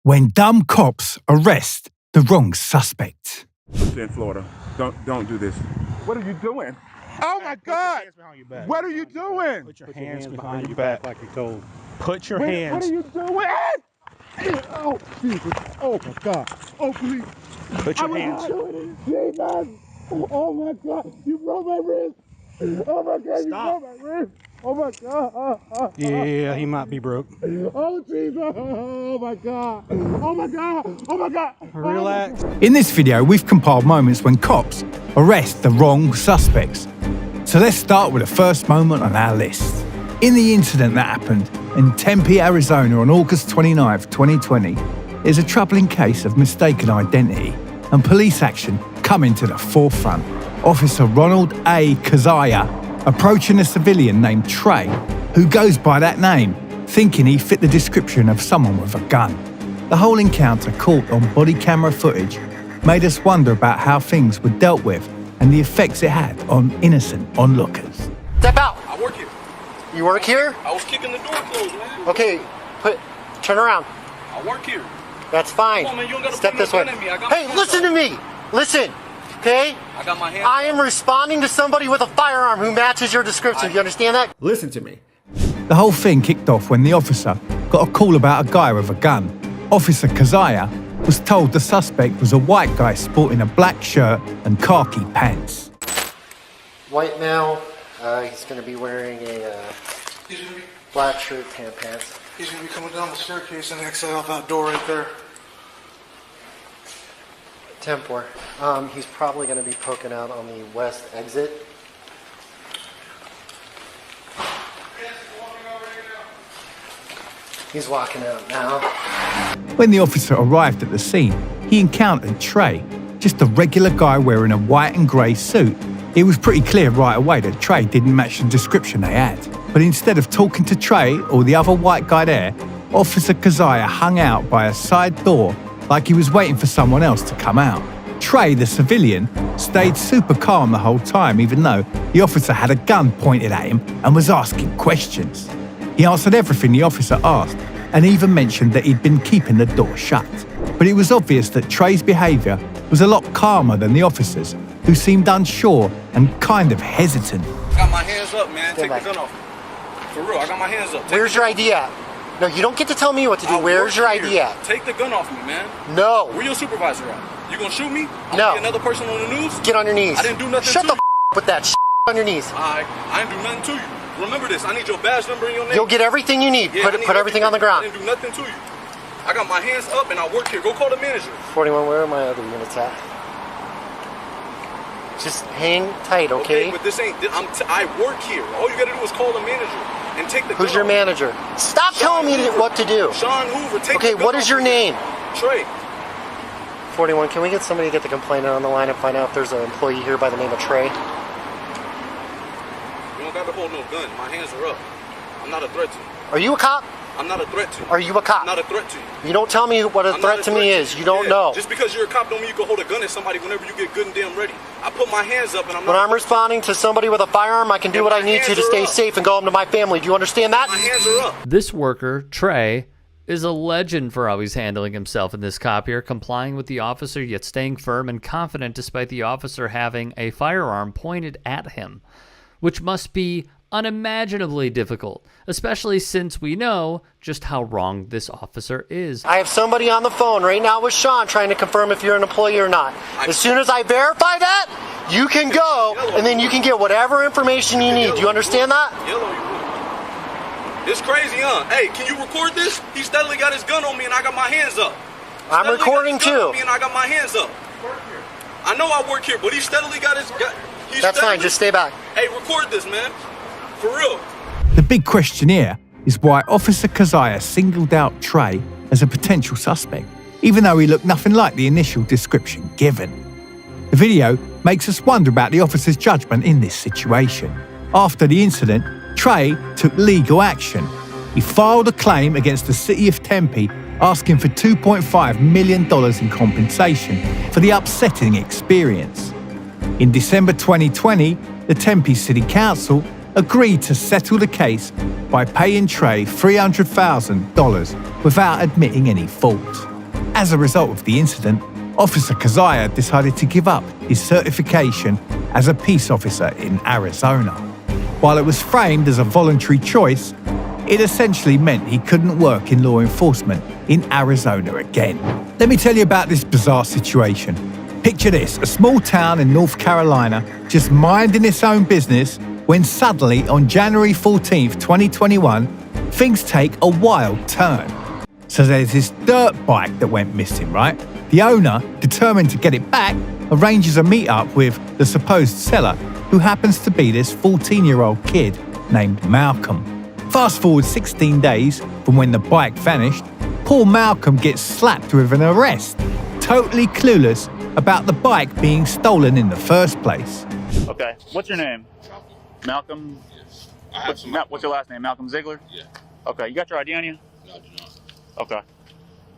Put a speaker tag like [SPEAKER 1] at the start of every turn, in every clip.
[SPEAKER 1] when dumb cops arrest the wrong suspect.
[SPEAKER 2] In Florida, don't do this. What are you doing? Oh my God! What are you doing?
[SPEAKER 3] Put your hands behind your back like you're told. Put your
[SPEAKER 2] What
[SPEAKER 3] hands.
[SPEAKER 2] are you doing? Oh, Jesus. Oh my God. Oh, please.
[SPEAKER 3] Put your hands.
[SPEAKER 2] Jesus. Oh my God. You broke my wrist. Oh my God. You broke my wrist. Oh my God.
[SPEAKER 3] Yeah, he might be broke.
[SPEAKER 2] Oh Jesus. Oh my God. Oh my God. Oh my God.
[SPEAKER 3] Relax.
[SPEAKER 1] In this video, we've compiled moments when cops arrest the wrong suspects. So let's start with the first moment on our list. In the incident that happened in Tempe, Arizona on August 29, 2020, is a troubling case of mistaken identity and police action coming to the forefront. Officer Ronald Kazaya approaching a civilian named Trey, who goes by that name, thinking he fit the description of someone with a gun. The whole encounter, caught on body camera footage, made us wonder about how things were dealt with and the effects it had on innocent onlookers.
[SPEAKER 4] Step out!
[SPEAKER 5] I work here.
[SPEAKER 4] You work here?
[SPEAKER 5] I was kicking the door closed, man.
[SPEAKER 4] Okay, turn around.
[SPEAKER 5] I work here.
[SPEAKER 4] That's fine.
[SPEAKER 5] Come on, man, you don't gotta
[SPEAKER 4] Step
[SPEAKER 5] put no
[SPEAKER 4] this way.
[SPEAKER 5] gun in me. I got my
[SPEAKER 4] Hey,
[SPEAKER 5] hands
[SPEAKER 4] listen
[SPEAKER 5] up.
[SPEAKER 4] to me! Listen, okay?
[SPEAKER 5] I got my hands
[SPEAKER 4] I am responding to somebody with a firearm who matches your description. Do you understand that?
[SPEAKER 6] Listen to me.
[SPEAKER 1] The whole thing kicked off when the officer got a call about a guy with a gun. Officer Kazaya was told the suspect was a white guy sporting a black shirt and khaki pants.
[SPEAKER 4] White male. He's going to be wearing a black shirt, tan pants.
[SPEAKER 7] He's going to be coming down the staircase and exit out that door right there.
[SPEAKER 4] Tempe. He's probably going to be poking out on the west exit. He's walking out now.
[SPEAKER 1] When the officer arrived at the scene, he encountered Trey, just a regular guy wearing a white and grey suit. It was pretty clear right away that Trey didn't match the description they had. But instead of talking to Trey or the other white guy there, Officer Kazaya hung out by a side door like he was waiting for someone else to come out. Trey, the civilian, stayed super calm the whole time, even though the officer had a gun pointed at him and was asking questions. He answered everything the officer asked and even mentioned that he'd been keeping the door shut. But it was obvious that Trey's behaviour was a lot calmer than the officers, who seemed unsure and kind of hesitant.
[SPEAKER 5] I got my hands up, man. Take
[SPEAKER 4] back.
[SPEAKER 5] the gun off. For real, I got my hands up.
[SPEAKER 4] Where's your ID at? No, you don't get to tell me what to do. Where's your ID at?
[SPEAKER 5] Take the gun off me, man.
[SPEAKER 4] No.
[SPEAKER 5] Where your supervisor at? You gonna shoot me? I'm
[SPEAKER 4] No.
[SPEAKER 5] gonna be another person on the news?
[SPEAKER 4] Get on your knees.
[SPEAKER 5] I didn't do nothing
[SPEAKER 4] Shut
[SPEAKER 5] to
[SPEAKER 4] the
[SPEAKER 5] you.
[SPEAKER 4] with that on your knees.
[SPEAKER 5] I didn't do nothing to you. Remember this. I need your badge number and your name.
[SPEAKER 4] You'll get everything you need.
[SPEAKER 5] Yeah, I need
[SPEAKER 4] Put everything on the ground.
[SPEAKER 5] I didn't do nothing to you. I got my hands up and I work here. Go call the manager.
[SPEAKER 4] 41, where are my other units at? Just hang tight, okay?
[SPEAKER 5] But this ain't. I work here. All you gotta do is call the manager and take the gun
[SPEAKER 4] Who's your
[SPEAKER 5] off.
[SPEAKER 4] manager? Stop telling me what to do.
[SPEAKER 5] Sean Hoover, take
[SPEAKER 4] Okay,
[SPEAKER 5] the gun
[SPEAKER 4] what is
[SPEAKER 5] off
[SPEAKER 4] your
[SPEAKER 5] me.
[SPEAKER 4] name?
[SPEAKER 5] Trey.
[SPEAKER 4] 41, can we get somebody to get the complainant on the line and find out if there's an employee here by the name of Trey?
[SPEAKER 5] You don't got to hold no gun. My hands are up. I'm not a threat to you.
[SPEAKER 4] Are you a cop?
[SPEAKER 5] I'm not a threat to you.
[SPEAKER 4] Are you a cop?
[SPEAKER 5] I'm not a threat to you.
[SPEAKER 4] You don't tell me what a
[SPEAKER 5] I'm
[SPEAKER 4] threat
[SPEAKER 5] not
[SPEAKER 4] to me is. You don't know.
[SPEAKER 5] Just because you're a cop don't mean you can hold a gun at somebody whenever you get good and damn ready. I put my hands up and I'm
[SPEAKER 4] When
[SPEAKER 5] not...
[SPEAKER 4] I'm responding to somebody with a firearm, I can do what I need to stay safe and go home to my family. Do you understand that?
[SPEAKER 5] My hands are up.
[SPEAKER 8] This worker, Trey, is a legend for how he's handling himself in this cop here, complying with the officer, yet staying firm and confident despite the officer having a firearm pointed at him, which must be unimaginably difficult, especially since we know just how wrong this officer is.
[SPEAKER 4] I have somebody on the phone right now with Sean trying to confirm if you're an employee or not. As soon as I verify that, you can go and then you can get whatever information you need. Do you understand that?
[SPEAKER 5] Yellow, you would. It's crazy, huh? Hey, can you record this? He steadily got his gun on me and I got my hands up.
[SPEAKER 4] I'm recording too.
[SPEAKER 5] Me and I got my hands up. I know I work here, but he steadily got his gun.
[SPEAKER 4] That's fine, just stay back.
[SPEAKER 5] Hey, record this, man. For real.
[SPEAKER 1] The big question here is why Officer Kazaya singled out Trey as a potential suspect, even though he looked nothing like the initial description given. The video makes us wonder about the officer's judgment in this situation. After the incident, Trey took legal action. He filed a claim against the city of Tempe asking for $2.5 million in compensation for the upsetting experience. In December 2020, the Tempe City Council agreed to settle the case by paying Trey $300,000 without admitting any fault. As a result of the incident, Officer Kazaya decided to give up his certification as a peace officer in Arizona. While it was framed as a voluntary choice, it essentially meant he couldn't work in law enforcement in Arizona again. Let me tell you about this bizarre situation. Picture this, a small town in North Carolina just minding its own business when suddenly on January 14th, 2021, things take a wild turn. So there's this dirt bike that went missing, right? The owner, determined to get it back, arranges a meet-up with the supposed seller, who happens to be this 14-year-old kid named Malcolm. Fast forward 16 days from when the bike vanished, poor Malcolm gets slapped with an arrest, totally clueless about the bike being stolen in the first place.
[SPEAKER 6] Okay, what's your name? Malcolm? What's your last name? Malcolm Ziegler?
[SPEAKER 9] Yeah.
[SPEAKER 6] Okay, you got your ID on you?
[SPEAKER 9] No, I do not.
[SPEAKER 6] Okay.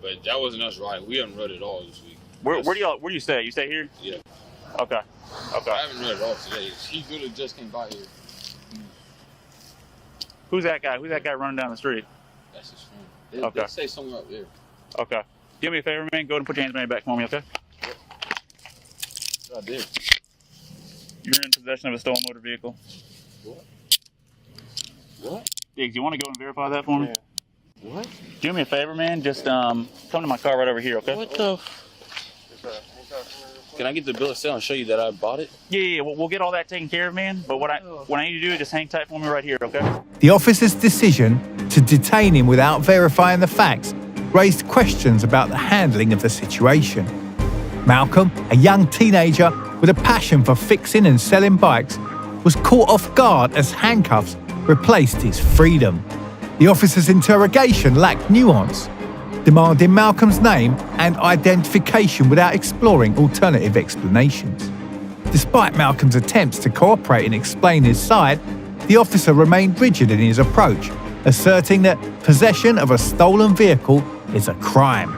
[SPEAKER 9] But that wasn't us riding. We haven't rode it all this week.
[SPEAKER 6] Where do you stay? You stay here?
[SPEAKER 9] Yeah.
[SPEAKER 6] Okay. Okay.
[SPEAKER 9] I haven't rode it all today. He literally just came by here.
[SPEAKER 6] Who's that guy? Who's that guy running down the street?
[SPEAKER 9] That's his friend.
[SPEAKER 6] Okay.
[SPEAKER 9] They say somewhere up there.
[SPEAKER 6] Okay. Do me a favor, man. Go ahead and put your hands behind your back for me, okay?
[SPEAKER 9] I did.
[SPEAKER 6] You're in possession of a stolen motor vehicle.
[SPEAKER 9] What?
[SPEAKER 6] Diggs, you want to go and verify that for me?
[SPEAKER 9] Yeah. What?
[SPEAKER 6] Do me a favor, man. Just come to my car right over here, okay?
[SPEAKER 9] What the? Can I get the bill of sale and show you that I bought it?
[SPEAKER 6] Yeah. We'll get all that taken care of, man. But what I need to do is just hang tight for me right here, okay?
[SPEAKER 1] The officer's decision to detain him without verifying the facts raised questions about the handling of the situation. Malcolm, a young teenager with a passion for fixing and selling bikes, was caught off guard as handcuffs replaced his freedom. The officer's interrogation lacked nuance, demanding Malcolm's name and identification without exploring alternative explanations. Despite Malcolm's attempts to cooperate and explain his side, the officer remained rigid in his approach, asserting that possession of a stolen vehicle is a crime.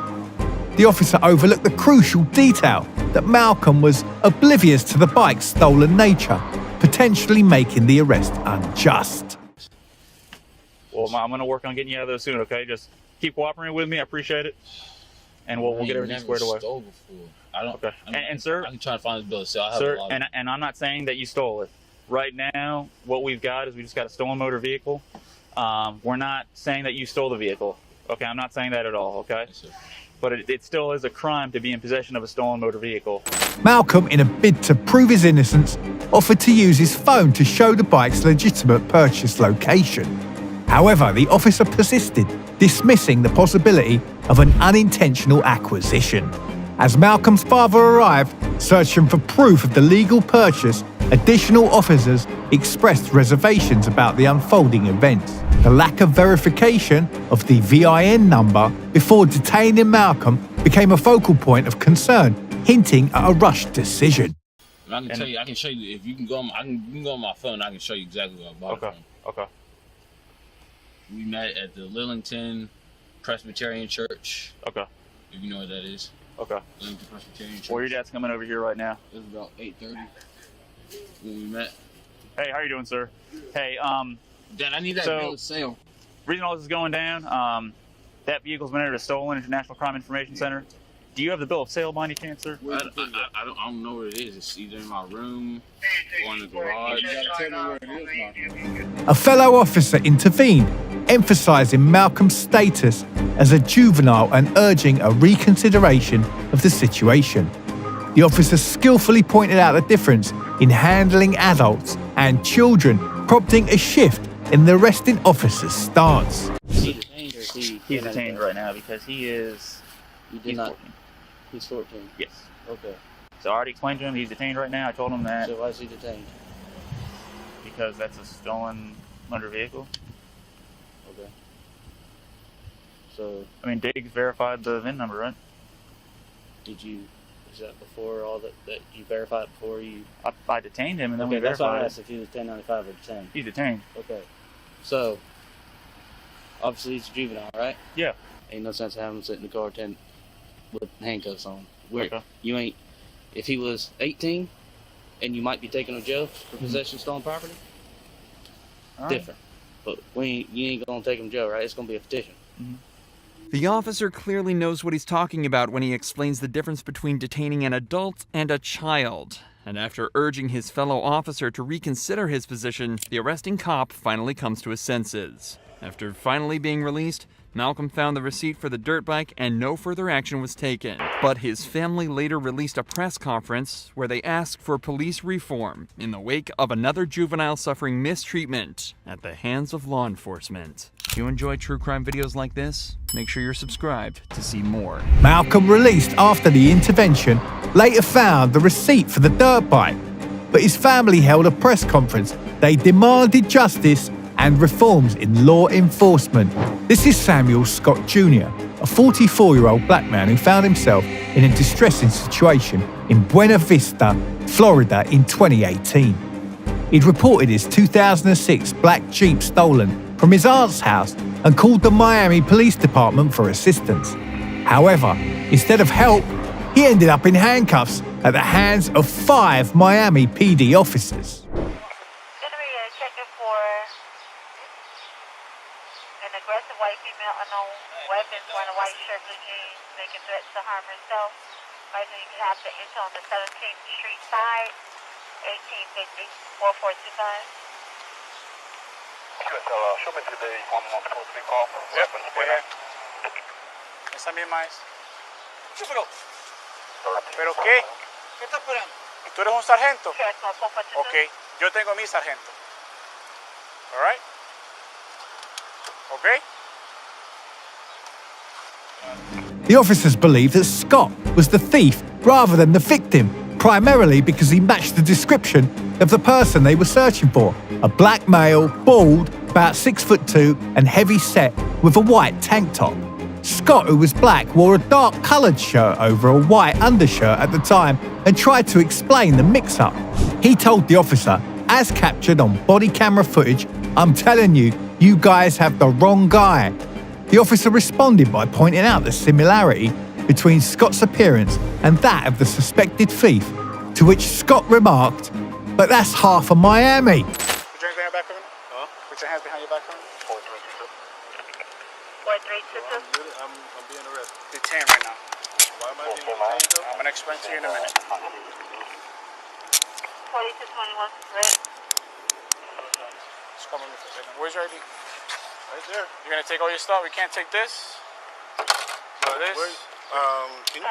[SPEAKER 1] The officer overlooked the crucial detail that Malcolm was oblivious to the bike's stolen nature, potentially making the arrest unjust.
[SPEAKER 6] Well, I'm going to work on getting you out of there soon, okay? Just keep cooperating with me. I appreciate it. And we'll get everything squared away.
[SPEAKER 9] Stole before. I don't.
[SPEAKER 6] Okay. And sir,
[SPEAKER 9] I can try to find the bill of sale. I have
[SPEAKER 6] sir,
[SPEAKER 9] a lot of
[SPEAKER 6] and I'm not saying that you stole it. Right now, what we've got is we just got a stolen motor vehicle. We're not saying that you stole the vehicle. Okay, I'm not saying that at all, okay?
[SPEAKER 9] Yes, sir.
[SPEAKER 6] But it still is a crime to be in possession of a stolen motor vehicle.
[SPEAKER 1] Malcolm, in a bid to prove his innocence, offered to use his phone to show the bike's legitimate purchase location. However, the officer persisted, dismissing the possibility of an unintentional acquisition. As Malcolm's father arrived, searching for proof of the legal purchase, additional officers expressed reservations about the unfolding events. The lack of verification of the VIN number before detaining Malcolm became a focal point of concern, hinting at a rushed decision.
[SPEAKER 9] And I can tell you, I can show you if you can go on. You can go on my phone. I can show you exactly where I bought it from.
[SPEAKER 6] Okay.
[SPEAKER 9] We met at the Lillington Presbyterian Church.
[SPEAKER 6] Okay.
[SPEAKER 9] If you know what that is.
[SPEAKER 6] Okay.
[SPEAKER 9] Lillington Presbyterian Church.
[SPEAKER 6] Well, your dad's coming over here right now.
[SPEAKER 9] It was about 8:30 when we met.
[SPEAKER 6] Hey, how you doing, sir? Hey,
[SPEAKER 9] Dad, I need that bill of sale.
[SPEAKER 6] Reason all this is going down, that vehicle's been entered as stolen at the National Crime Information Center. Do you have the bill of sale by any chance, sir?
[SPEAKER 9] I don't know where it is. It's either in my room or in the garage. You gotta tell me where it is.
[SPEAKER 1] A fellow officer intervened, emphasizing Malcolm's status as a juvenile and urging a reconsideration of the situation. The officer skillfully pointed out the difference in handling adults and children, prompting a shift in the arresting officer's stance.
[SPEAKER 6] He's detained right now because he is...
[SPEAKER 10] He's 14. He's 14?
[SPEAKER 6] Yes.
[SPEAKER 10] Okay.
[SPEAKER 6] So I already explained to him he's detained right now. I told him that...
[SPEAKER 10] So why is he detained?
[SPEAKER 6] Because that's a stolen motor vehicle.
[SPEAKER 10] Okay. So...
[SPEAKER 6] I mean, Diggs verified the VIN number, right?
[SPEAKER 10] Did you... Is that before all that you verified before you...
[SPEAKER 6] I detained him and then we
[SPEAKER 10] that's why
[SPEAKER 6] verified
[SPEAKER 10] I asked if he was 1095 or detained.
[SPEAKER 6] He's detained.
[SPEAKER 10] Okay. So... Obviously he's a juvenile, right?
[SPEAKER 6] Yeah.
[SPEAKER 10] Ain't no sense of having him sit in the car with handcuffs on.
[SPEAKER 6] Okay.
[SPEAKER 10] You ain't... If he was 18 and you might be taking him to jail for possession of stolen property,
[SPEAKER 6] All right.
[SPEAKER 10] different. But you ain't gonna take him to jail, right? It's gonna be a petition.
[SPEAKER 11] The officer clearly knows what he's talking about when he explains the difference between detaining an adult and a child. And after urging his fellow officer to reconsider his position, the arresting cop finally comes to his senses. After finally being released, Malcolm found the receipt for the dirt bike and no further action was taken. But his family later released a press conference where they asked for police reform in the wake of another juvenile suffering mistreatment at the hands of law enforcement. If you enjoy true crime videos like this, make sure you're subscribed to see more.
[SPEAKER 1] Malcolm, released after the intervention, later found the receipt for the dirt bike, but his family held a press conference. They demanded justice and reforms in law enforcement. This is Samuel Scott Jr., a 44-year-old black man who found himself in a distressing situation in Buena Vista, Florida in 2018. He'd reported his 2006 black Jeep stolen from his aunt's house and called the Miami Police Department for assistance. However, instead of help, he ended up in handcuffs at the hands of 5 Miami PD officers.
[SPEAKER 12] Checking for an aggressive white female, unknown weapons, wearing a white shirt, blue jeans, making threats to harm herself. Right now you can have the enter on the 17th Street side, 1850 4425.
[SPEAKER 2] Show me today 1143 call for weapons.
[SPEAKER 13] Esa misma es. ¿Pero qué? ¿Qué estás esperando? ¿Tú eres un sargento? Ok, yo tengo mi sargento. All right? Okay?
[SPEAKER 1] The officers believed that Scott was the thief rather than the victim, primarily because he matched the description of the person they were searching for. A black male, bald, about 6'2", and heavy set with a white tank top. Scott, who was black, wore a dark coloured shirt over a white undershirt at the time and tried to explain the mix-up. He told the officer, as captured on body camera footage, "I'm telling you, you guys have the wrong guy." The officer responded by pointing out the similarity between Scott's appearance and that of the suspected thief, to which Scott remarked, "But that's half of Miami."
[SPEAKER 13] Put your hands behind your back for a minute. Put your hands behind your back for a minute.
[SPEAKER 12] 4322.
[SPEAKER 2] I'm being arrested.
[SPEAKER 13] Detained right now.
[SPEAKER 2] Why am I being detained though?
[SPEAKER 13] I'm going to explain to you in a minute.
[SPEAKER 12] 4221, right?
[SPEAKER 13] Just come with me for a second. Where's your ID?
[SPEAKER 2] Right there.
[SPEAKER 13] You're going to take all your stuff? We can't take this? Or this?
[SPEAKER 2] Can you?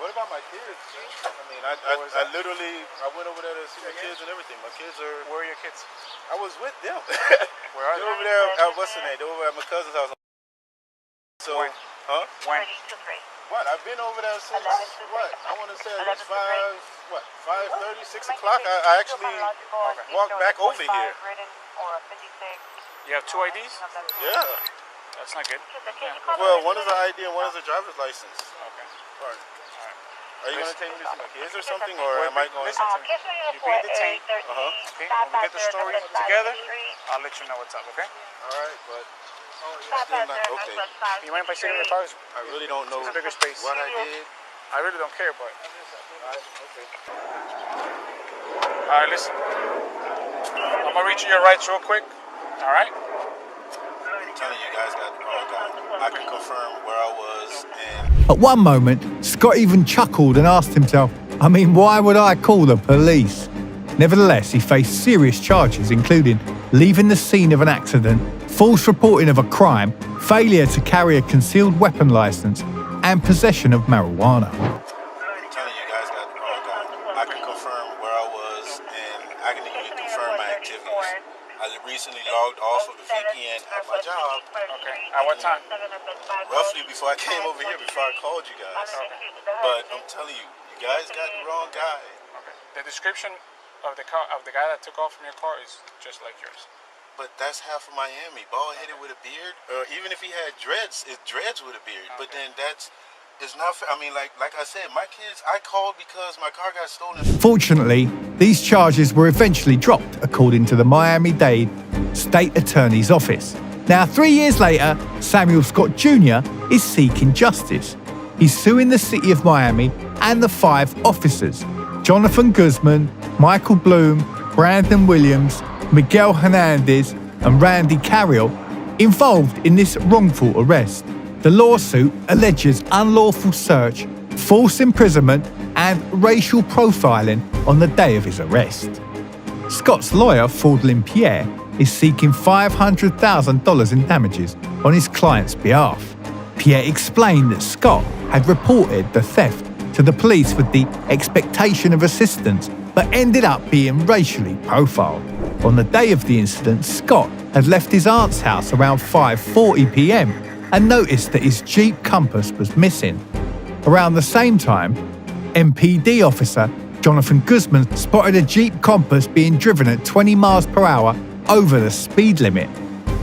[SPEAKER 2] What about my kids? I mean, I literally went over there to see my kids and everything. My kids are.
[SPEAKER 13] Where are your kids?
[SPEAKER 2] I was with them.
[SPEAKER 13] Where are they?
[SPEAKER 2] They're over there at what's the name? They're over at my cousin's house. So,
[SPEAKER 13] when?
[SPEAKER 2] Huh?
[SPEAKER 13] When?
[SPEAKER 2] What? I've been over there since what? I want to say at least 5:30, 6 o'clock. I actually walked back over here.
[SPEAKER 13] You have 2 IDs?
[SPEAKER 2] Yeah.
[SPEAKER 13] That's not good.
[SPEAKER 2] Well, one is an ID and one is a driver's license.
[SPEAKER 13] Okay.
[SPEAKER 2] Right. Are you going to take me to see my kids or something, or am I going?
[SPEAKER 13] Listen to me. You're being detained. Okay. When we get the story together, I'll let you know what's up. Okay.
[SPEAKER 2] All right, but still not okay.
[SPEAKER 13] You mind if I sit in your car?
[SPEAKER 2] I really don't know
[SPEAKER 13] bigger space.
[SPEAKER 2] what I did.
[SPEAKER 13] I really don't care, but.
[SPEAKER 2] All right. Okay.
[SPEAKER 13] All right. Listen. I'm gonna read you your rights real quick. All right.
[SPEAKER 2] I'm telling you guys got the wrong guy. I can confirm where I was and.
[SPEAKER 1] At one moment, Scott even chuckled and asked himself, "I mean, why would I call the police?" Nevertheless, he faced serious charges, including leaving the scene of an accident, false reporting of a crime, failure to carry a concealed weapon license, and possession of marijuana.
[SPEAKER 2] I'm telling you guys got the wrong guy. I can confirm where I was and I can even confirm my activities. I recently logged off of the VPN at my job.
[SPEAKER 13] Okay. At what time?
[SPEAKER 2] Roughly before I came over here, before I called you guys.
[SPEAKER 13] Okay.
[SPEAKER 2] But I'm telling you, you guys got the wrong guy.
[SPEAKER 13] Okay. The description of the car of the guy that took off from your car is just like yours.
[SPEAKER 2] But that's half of Miami, bald-headed with a beard. Or even if he had dreads, it's dreads with a beard. Okay. But then it's not fair. I mean, like I said, my kids, I called because my car got stolen.
[SPEAKER 1] Fortunately, these charges were eventually dropped, according to the Miami-Dade State Attorney's Office. Now, 3 years later, Samuel Scott Jr. is seeking justice. He's suing the city of Miami and the 5 officers, Jonathan Guzman, Michael Bloom, Brandon Williams, Miguel Hernandez, and Randy Carriel, Involved in this wrongful arrest, the lawsuit alleges unlawful search, false imprisonment, and racial profiling on the day of his arrest. Scott's lawyer, Fordlin Pierre, is seeking $500,000 in damages on his client's behalf. Pierre explained that Scott had reported the theft to the police with the expectation of assistance, but ended up being racially profiled. On the day of the incident, Scott had left his aunt's house around 5:40 p.m. and noticed that his Jeep Compass was missing. Around the same time, MPD officer Jonathan Guzman spotted a Jeep Compass being driven at 20 miles per hour over the speed limit.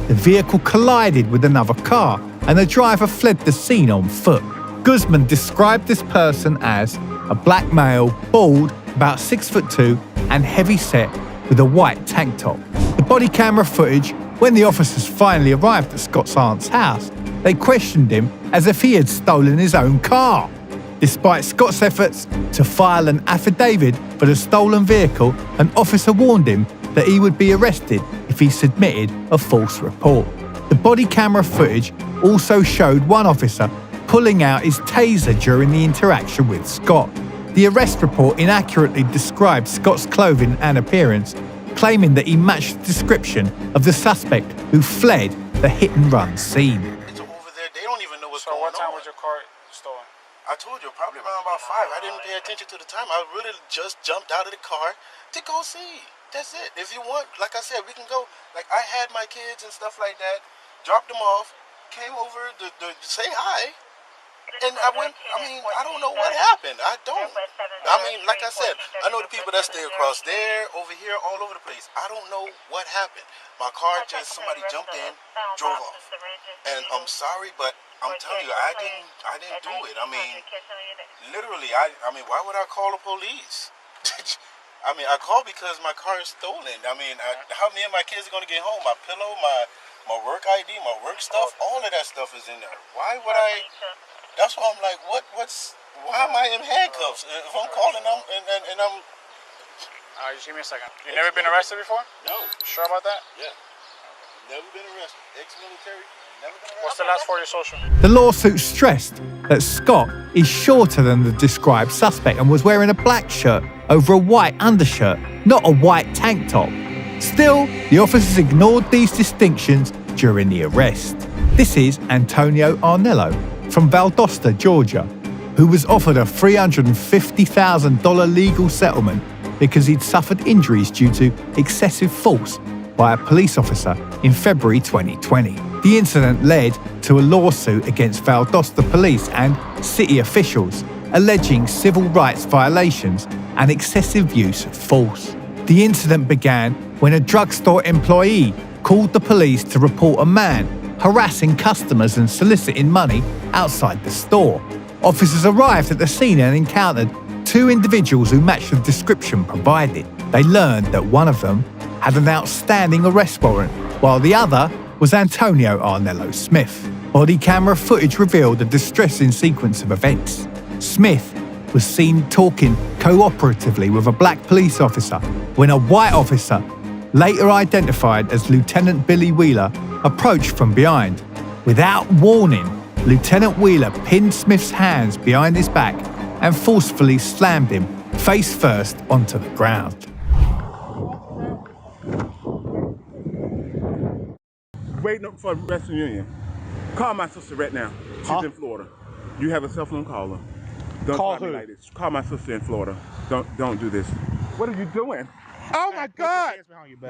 [SPEAKER 1] The vehicle collided with another car and the driver fled the scene on foot. Guzman described this person as a black male, bald, about 6'2", and heavy-set with a white tank top. The body camera footage, when the officers finally arrived at Scott's aunt's house, they questioned him as if he had stolen his own car. Despite Scott's efforts to file an affidavit for the stolen vehicle, an officer warned him that he would be arrested if he submitted a false report. The body camera footage also showed one officer pulling out his taser during the interaction with Scott. The arrest report inaccurately described Scott's clothing and appearance, claiming that he matched the description of the suspect who fled the hit-and-run scene.
[SPEAKER 2] It's over there. They don't even know what's going on.
[SPEAKER 13] So what time was your car stolen?
[SPEAKER 2] I told you, probably around about 5. I didn't pay attention to the time. I really just jumped out of the car to go see. That's it. If you want, like I said, we can go. Like, I had my kids and stuff like that, dropped them off, came over to say hi, and I went. I mean, I don't know what happened. I don't. I mean, like I said, I know the people that stay across there, over here, all over the place. I don't know what happened. My car just, somebody jumped in, drove off. And I'm sorry, but I'm telling you, I didn't do it. I mean, literally, I mean, why would I call the police? I mean, I called because my car is stolen. I mean, how me and my kids are going to get home? My pillow, my work ID, my work stuff, all of that stuff is in there. Why would I? That's why I'm like, why am I in handcuffs? If I'm calling them and I'm...
[SPEAKER 13] Just give me a second. You never been arrested before?
[SPEAKER 2] No.
[SPEAKER 13] You sure about that?
[SPEAKER 2] Yeah. Never been arrested. Ex-military, never been arrested.
[SPEAKER 13] What's the last four of your social?
[SPEAKER 1] The lawsuit stressed that Scott is shorter than the described suspect and was wearing a black shirt over a white undershirt, not a white tank top. Still, the officers ignored these distinctions during the arrest. This is Antonio Arnello from Valdosta, Georgia, who was offered a $350,000 legal settlement because he'd suffered injuries due to excessive force by a police officer in February 2020. The incident led to a lawsuit against Valdosta police and city officials, alleging civil rights violations and excessive use of force. The incident began when a drugstore employee called the police to report a man harassing customers and soliciting money outside the store. Officers arrived at the scene and encountered two individuals who matched the description provided. They learned that one of them had an outstanding arrest warrant, while the other was Antonio Arnello Smith. Body camera footage revealed a distressing sequence of events. Smith was seen talking cooperatively with a black police officer when a white officer, later identified as Lieutenant Billy Wheeler, approached from behind. Without warning, Lieutenant Wheeler pinned Smith's hands behind his back and forcefully slammed him face first onto the ground.
[SPEAKER 14] Waiting for Western Union. Call my sister right now. She's in Florida. You have a cell phone, call her. Don't
[SPEAKER 3] call
[SPEAKER 14] try me
[SPEAKER 3] who?
[SPEAKER 14] like this. Call my sister in Florida. Don't do this. What are you doing? Oh my God!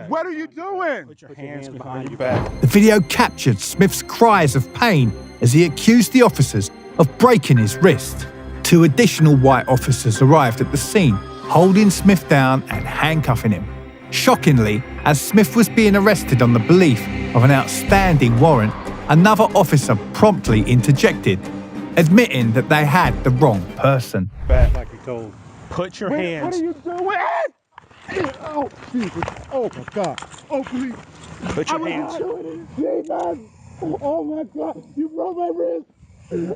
[SPEAKER 14] What are you doing?
[SPEAKER 3] Put your hands behind your back.
[SPEAKER 1] The video captured Smith's cries of pain as he accused the officers of breaking his wrist. Two additional white officers arrived at the scene, holding Smith down and handcuffing him. Shockingly, as Smith was being arrested on the belief of an outstanding warrant, another officer promptly interjected, admitting that they had the wrong person.
[SPEAKER 3] Back like you told. Put your hands.
[SPEAKER 14] What are you doing? Oh, Jesus. Oh, my God. Oh, please.
[SPEAKER 3] Put your hands.
[SPEAKER 14] Jesus. Oh, my God. You broke my wrist.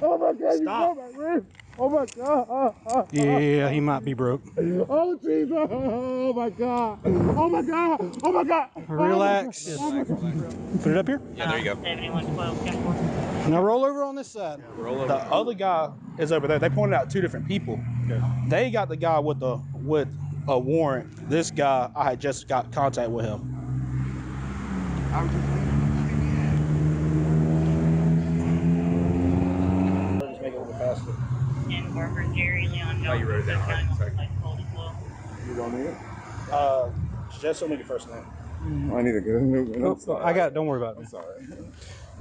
[SPEAKER 14] Oh, my God.
[SPEAKER 3] Stop.
[SPEAKER 14] You broke my wrist.
[SPEAKER 7] Oh my God.
[SPEAKER 3] Yeah, he might be broke.
[SPEAKER 7] Oh Jesus. Oh my God. Oh my God. Oh my God.
[SPEAKER 3] Relax.
[SPEAKER 7] Oh my God.
[SPEAKER 3] Put it up here.
[SPEAKER 15] Yeah, there you go.
[SPEAKER 12] 7112,
[SPEAKER 3] Now roll over on this side. The other guy is over there. They pointed out two different people. They got the guy with a warrant. This guy, I had just got contact with him.
[SPEAKER 13] Just make it a little faster.
[SPEAKER 12] and Barbara Jerry Leon Johnson.
[SPEAKER 15] Oh, you wrote it down, right? Sorry.
[SPEAKER 14] You don't need it?
[SPEAKER 13] Just show me your first name.
[SPEAKER 14] I need to get a new one.
[SPEAKER 3] I got it. Don't worry about it.
[SPEAKER 14] I'm sorry.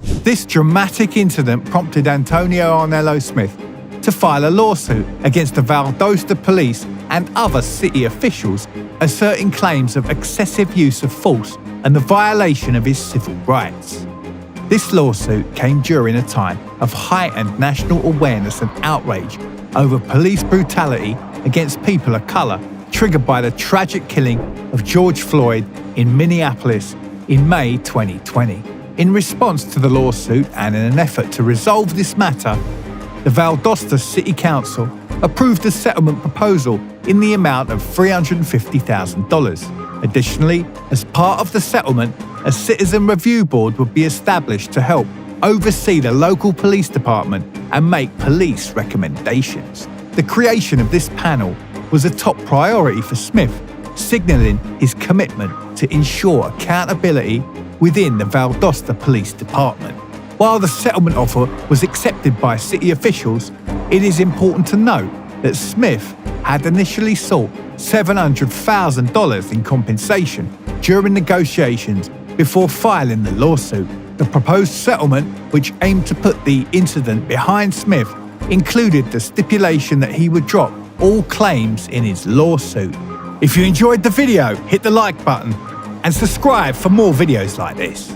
[SPEAKER 1] This dramatic incident prompted Antonio Arnello Smith to file a lawsuit against the Valdosta police and other city officials, asserting claims of excessive use of force and the violation of his civil rights. This lawsuit came during a time of heightened national awareness and outrage over police brutality against people of color, triggered by the tragic killing of George Floyd in Minneapolis in May 2020. In response to the lawsuit and in an effort to resolve this matter, the Valdosta City Council approved a settlement proposal in the amount of $350,000. Additionally, as part of the settlement, a citizen review board would be established to help oversee the local police department and make police recommendations. The creation of this panel was a top priority for Smith, signalling his commitment to ensure accountability within the Valdosta Police Department. While the settlement offer was accepted by city officials, it is important to note that Smith had initially sought $700,000 in compensation during negotiations before filing the lawsuit. The proposed settlement, which aimed to put the incident behind Smith, included the stipulation that he would drop all claims in his lawsuit. If you enjoyed the video, hit the like button and subscribe for more videos like this.